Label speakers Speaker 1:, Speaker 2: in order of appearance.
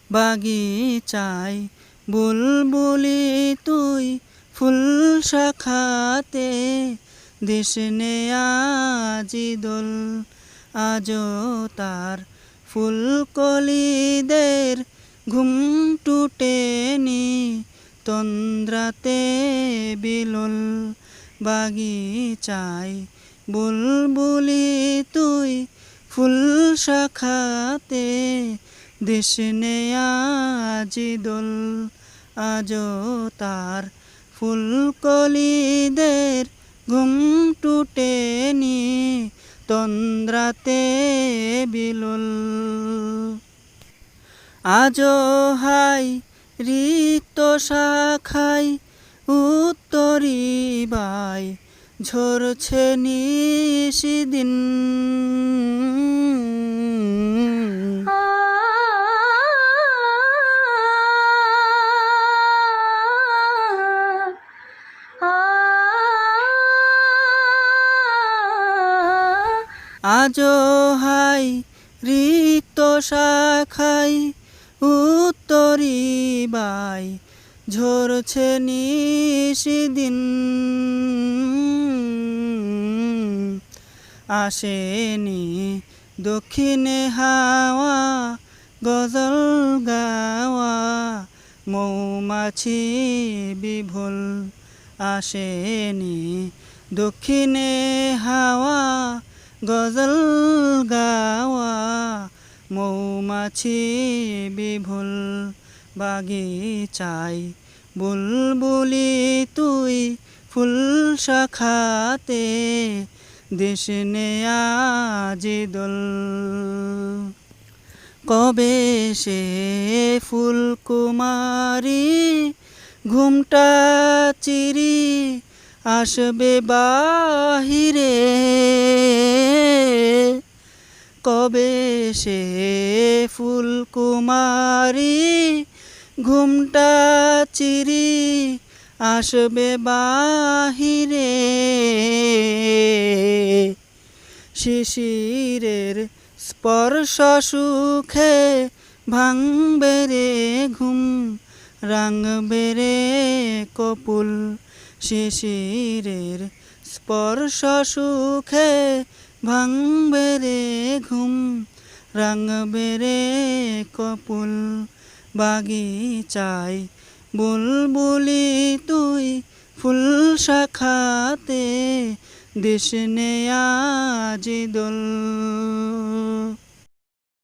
Speaker 1: বাগিচায় বুলবুলি তুই ফুল শাখাতে দিস নে আজি দোল আজও তার ফুলকলিদের ঘুম টুটেনি তন্দ্রাতে বিলোল বাগিচায় বুলবুলি তুই ফুল শাখাতে দিস নে আজি দোল আজও তার ফুলকলিদের ঘুম টুটেনি তন্দ্রাতে বিলোল আজও হাই রিক্ত শাখায় উত্তরি বাই ঝরছে নিশিদিন আজও হাই রিক্ত শাখায় উত্তরি বাই ঝরছে নিশিদিন আসেনি দক্ষিণে হাওয়া গজল গাওয়া মৌমাছি বিভোল আসেনি দক্ষিণে হাওয়া গজল গাওয়া মৌমাছি বিভোল বাগিচায় বুলবুলি তুই ফুল শাখাতে দিস নে আজি দোল কবে সে ফুলকুমারী ঘুমটা চিরি আসবে বাহিরে কবে সে ফুলকুমারী ঘুমটা চিরি আসবে বাহিরে শিশিরের স্পর্শ সুখে ভাঙবে রে ঘুম রাঙবে রে কপুল শিশিরের স্পর্শ সুখে ভাঙবে রে ঘুম রাঙবে রে কপুল বাগিচায় বুলবুলি তুই ফুল শাখাতে দিস নে আজি দোল।